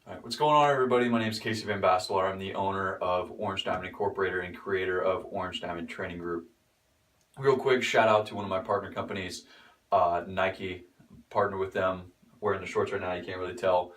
All right, what's going on, everybody? My name is Casey Van Bastelar. I'm the owner of Orange Diamond Incorporated and creator of Orange Diamond Training Group. Real quick, shout out to one of my partner companies, Nike. Partner with them. Wearing the shorts right now, you can't really tell.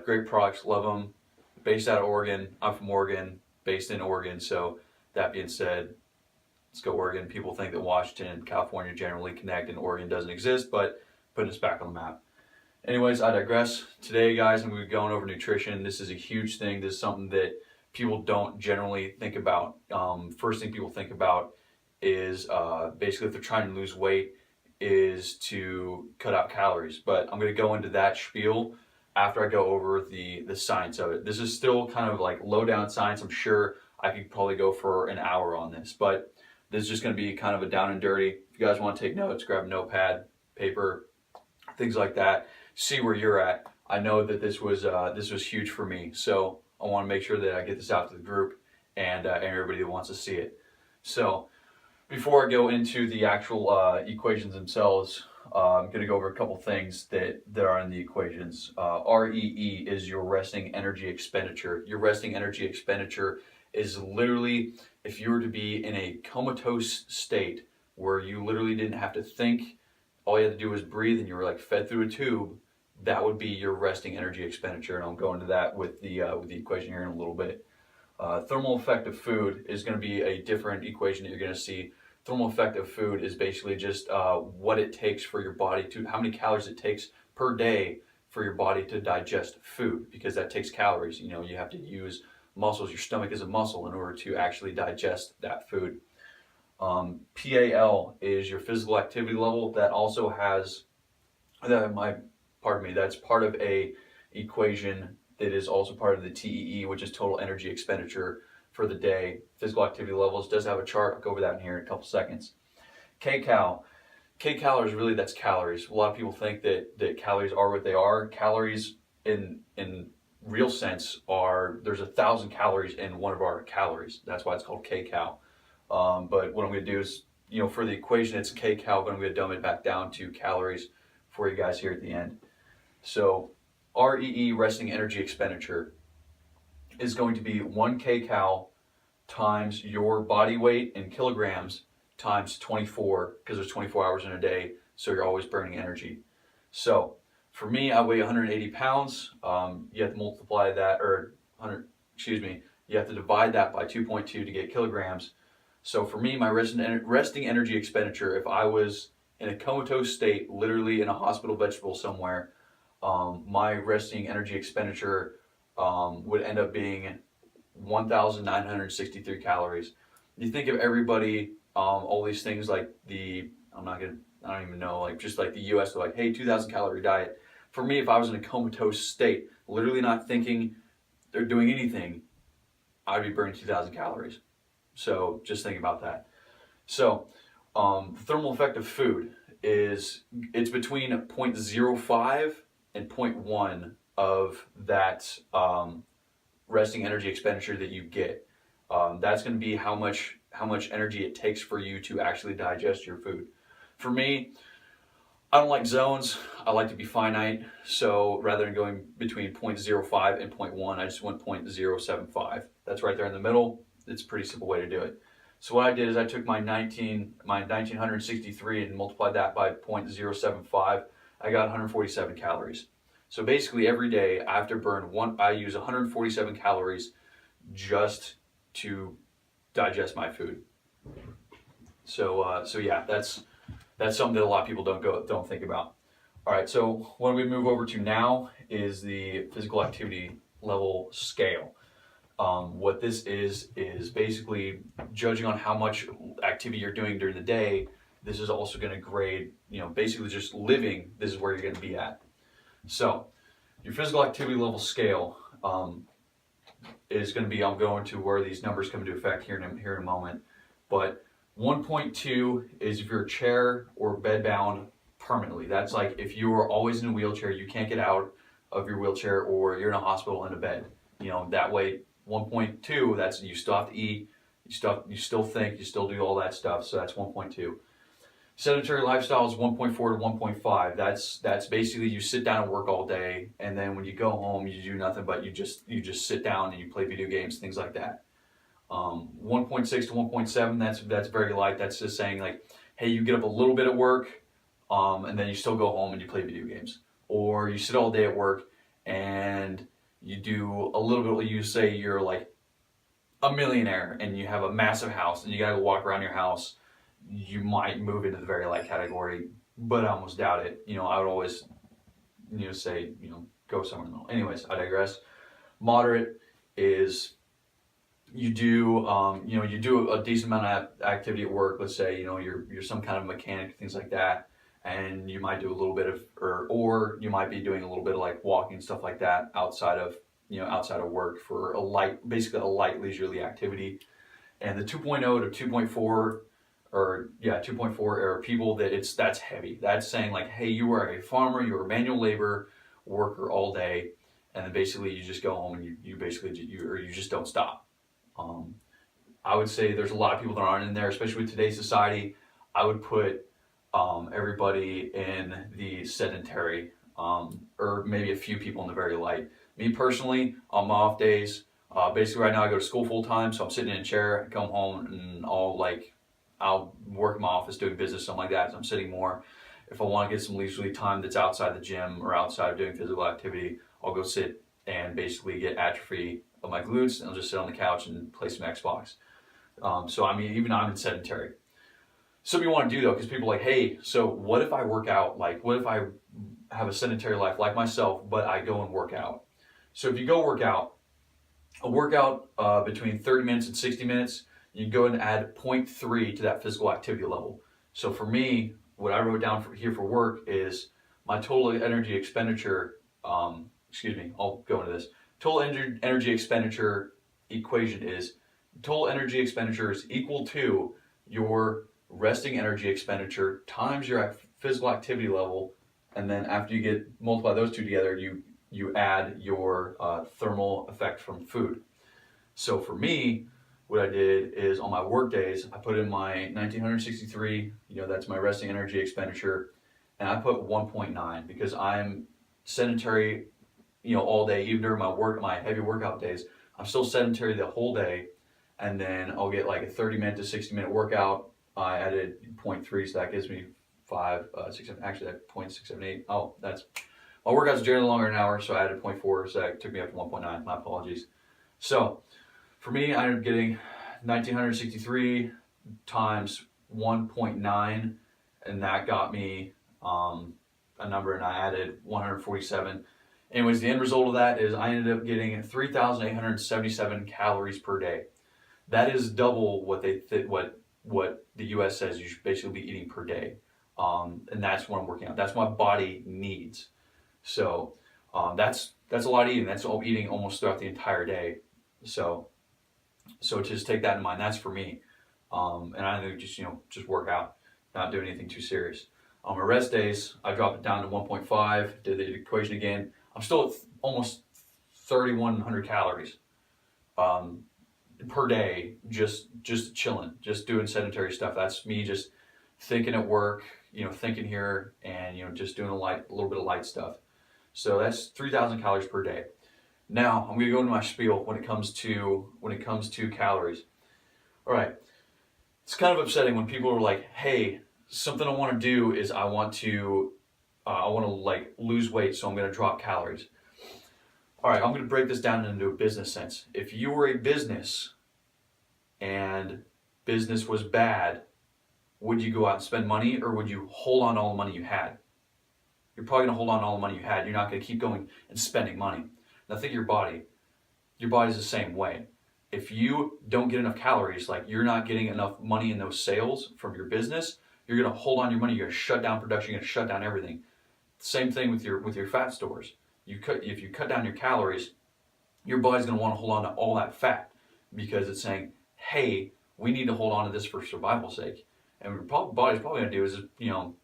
Great products, love them. Based out of Oregon. I'm from Oregon, based in Oregon. So that being said, let's go Oregon. People think that Washington and California generally connect and Oregon doesn't exist, but putting us back on the map. Anyways, I digress. Today, guys, I'm going to be going over nutrition. This is a huge thing. This is something that people don't generally think about. First thing people think about is basically if they're trying to lose weight is to cut out calories. But I'm going to go into that spiel after I go over the science of it. This is still kind of like low down science. I'm sure I could probably go for an hour on this, but this is just going to be kind of a down and dirty. If you guys want to take notes, grab a notepad, paper, things like that. See where you're at. I know that this was huge for me, so I want to make sure that I get this out to the group and everybody that wants to see it. So before I go into the actual equations themselves, I'm going to go over a couple things that are in the equations. REE is your resting energy expenditure. Your resting energy expenditure is literally if you were to be in a comatose state where you literally didn't have to think, all you had to do was breathe and you were like fed through a tube, that would be your resting energy expenditure, and I'll go into that with the equation here in a little bit. Thermal effect of food is going to be a different equation that you're going to see. Thermal effect of food is basically just what it takes for your body to, how many calories it takes per day for your body to digest food, because that takes calories. You know, you have to use muscles. Your stomach is a muscle in order to actually digest that food. PAL is your physical activity level. That also has that's part of a equation that is also part of the TEE, which is total energy expenditure for the day. Physical activity levels does have a chart. I'll go over that in here in a couple seconds. kcal is really, that's calories. A lot of people think that calories are what they are. Calories in real sense are, there's 1,000 calories in one of our calories. That's why it's called kcal. But what I'm going to do is, for the equation it's kcal, but I'm going to dumb it back down to calories for you guys here at the end. So REE, resting energy expenditure, is going to be 1 kcal times your body weight in kilograms times 24, because there's 24 hours in a day, so you're always burning energy. So for me, I weigh 180 pounds. You have to multiply that, you have to divide that by 2.2 to get kilograms. So for me, my resting energy expenditure, if I was in a comatose state, literally in a hospital vegetable somewhere, my resting energy expenditure would end up being 1,963 calories. You think of everybody, all these things like I don't even know, like just like the US, they're like, hey, 2,000 calorie diet. For me, if I was in a comatose state, literally not thinking or doing anything, I'd be burning 2,000 calories. So just think about that. So the thermal effect of food it's between 0.05 and 0.1 of that resting energy expenditure that you get. That's going to be how much energy it takes for you to actually digest your food. For me, I don't like zones. I like to be finite. So rather than going between 0.05 and 0.1, I just went 0.075. That's right there in the middle. It's a pretty simple way to do it. So what I did is I took my 1963 and multiplied that by 0.075. I got 147 calories. So basically every day I have to burn I use 147 calories just to digest my food. So yeah, that's something that a lot of people don't think about. All right, so what we move over to now is the physical activity level scale. What this is basically judging on how much activity you're doing during the day. This is also going to grade, basically just living, this is where you're going to be at. So your physical activity level scale is going to be, I'm going to where these numbers come into effect here in a moment, but 1.2 is if you're a chair or bedbound permanently. That's like if you are always in a wheelchair, you can't get out of your wheelchair, or you're in a hospital in a bed. That way 1.2, that's you still have to eat, you still think, you still do all that stuff, so that's 1.2. Sedentary lifestyle is 1.4 to 1.5. That's basically you sit down and work all day, and then when you go home, you do nothing but you just sit down and you play video games, things like that. 1.6 to 1.7, that's very light. That's just saying like, hey, you get up a little bit at work, and then you still go home and you play video games, or you sit all day at work and you do a little bit. You say you're like a millionaire and you have a massive house and you gotta go walk around your house. You might move into the very light category, but I almost doubt it. I would always, say, go somewhere in the middle. Anyways, I digress. Moderate is you do, you do a decent amount of activity at work. Let's say, you're some kind of mechanic, things like that, and you might do a little bit of, or you might be doing a little bit of like walking, stuff like that, outside of work for basically a light leisurely activity. And the 2.0 to 2.4, 2.4 are people that's heavy. That's saying like, hey, you are a farmer, you are a manual labor worker all day, and then basically you just go home and you just don't stop. I would say there's a lot of people that aren't in there, especially with today's society. I would put everybody in the sedentary, or maybe a few people in the very light. Me personally, on my off days, basically right now I go to school full time, so I'm sitting in a chair, I come home and I'll work in my office doing business, something like that, so I'm sitting more. If I want to get some leisurely time that's outside the gym or outside of doing physical activity, I'll go sit and basically get atrophy of my glutes, and I'll just sit on the couch and play some Xbox. So I mean, even I'm in sedentary. Something you want to do though, because people are like, hey, so what if I work out? Like, what if I have a sedentary life like myself, but I go and work out? So if you go work out, a workout between 30 minutes and 60 minutes, you go and add 0.3 to that physical activity level. So for me, what I wrote down for work is my total energy expenditure, I'll go into this. Total energy expenditure equation is total energy expenditure is equal to your resting energy expenditure times your physical activity level, and then after you multiply those two together, you add your thermal effect from food. So for me, what I did is on my work days, I put in my 1963, that's my resting energy expenditure, and I put 1.9 because I'm sedentary, all day, even during my heavy workout days. I'm still sedentary the whole day, and then I'll get like a 30-minute to 60-minute workout. I added 0.3, so that gives me 5, 6, 7, actually that 0.678. Oh, that's, my workouts generally longer than an hour, so I added 0.4, so that took me up to 1.9, my apologies. So, for me, I ended up getting 1963 times 1.9, and that got me a number, and I added 147. Anyways, the end result of that is I ended up getting 3,877 calories per day. That is double what what the U.S. says you should basically be eating per day, and that's what I'm working on. That's what my body needs. So that's a lot of eating. That's all eating almost throughout the entire day. So just take that in mind. That's for me. And I think just work out, not do anything too serious. On my rest days, I dropped it down to 1.5, did the equation again. I'm still at almost 3,100 calories per day, just chilling, just doing sedentary stuff. That's me just thinking at work, thinking here, and just doing a little bit of light stuff. So that's 3,000 calories per day. Now I'm going to go into my spiel when it comes to calories. All right, it's kind of upsetting when people are like, "Hey, something I want to do is I want to like lose weight, so I'm going to drop calories." All right, I'm going to break this down into a business sense. If you were a business and business was bad, would you go out and spend money, or would you hold on to all the money you had? You're probably going to hold on to all the money you had. You're not going to keep going and spending money. Now think of your body. Your body's the same way. If you don't get enough calories, like you're not getting enough money in those sales from your business, you're going to hold on to your money. You're going to shut down production. You're going to shut down everything. Same thing with your fat stores. If you cut down your calories, your body's going to want to hold on to all that fat because it's saying, hey, we need to hold on to this for survival's sake. And what your body's probably going to do is, you're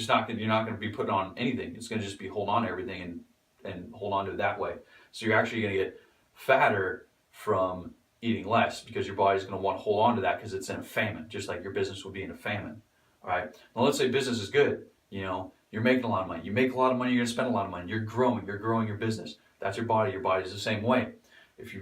not going to be putting on anything. It's going to just be hold on to everything and hold on to it that way. So you're actually going to get fatter from eating less because your body's going to want to hold on to that because it's in a famine, just like your business would be in a famine. All right. Now let's say business is good. You know, you're making a lot of money. You make a lot of money, you're gonna spend a lot of money. You're growing. You're growing your business. That's your body. Your body's the same way. If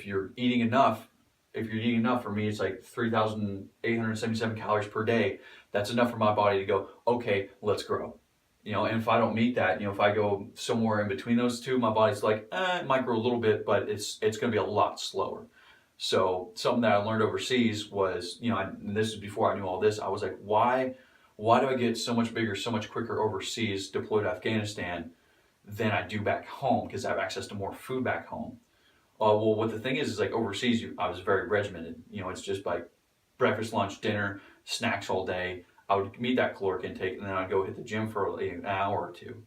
you're eating enough, for me, it's like 3,877 calories per day. That's enough for my body to go, okay, let's grow. You know, and if I don't meet that, you know, if I go somewhere in between those two, my body's like, it might grow a little bit, but it's going to be a lot slower. So something that I learned overseas was, you know, and this is before I knew all this. I was like, why do I get so much bigger, so much quicker overseas, deployed to Afghanistan, than I do back home because I have access to more food back home? Well, what the thing is like overseas, I was very regimented. You know, it's just like breakfast, lunch, dinner, snacks all day. I would meet that caloric intake, and then I'd go hit the gym for like an hour or two,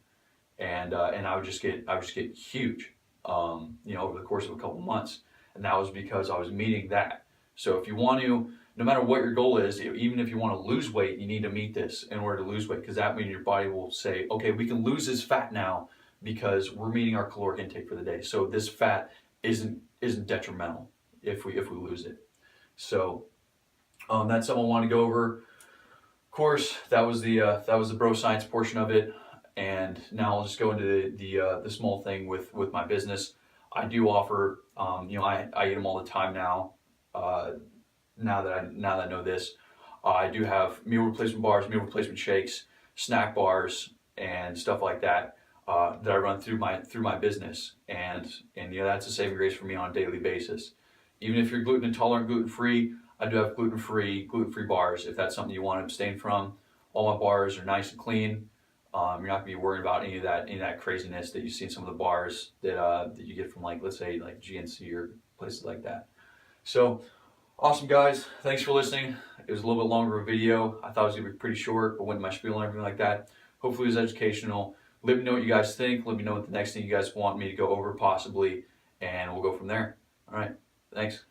and I would just get huge, you know, over the course of a couple months, and that was because I was meeting that. So if you want to, no matter what your goal is, even if you want to lose weight, you need to meet this in order to lose weight, because that means your body will say, okay, we can lose this fat now because we're meeting our caloric intake for the day. So this fat isn't detrimental if we lose it. So that's something I want to go over. Of course, that was the bro science portion of it, and now I'll just go into the small thing with my business. I do offer, you know, I eat them all the time now. Now that I know this, I do have meal replacement bars, meal replacement shakes, snack bars, and stuff like that. That I run through my business, and you know, that's a saving grace for me on a daily basis. Even if you're gluten intolerant, gluten free, I do have gluten free bars if that's something you want to abstain from. All my bars are nice and clean. You're not gonna be worried about any of that craziness that you see in some of the bars that you get from, like, let's say like GNC or places like that. So awesome, guys. Thanks for listening. It was a little bit longer of a video. I thought it was gonna be pretty short, but went my spiel and everything like that. Hopefully it was educational. Let me know what you guys think. Let me know what the next thing you guys want me to go over possibly, and we'll go from there. All right. Thanks.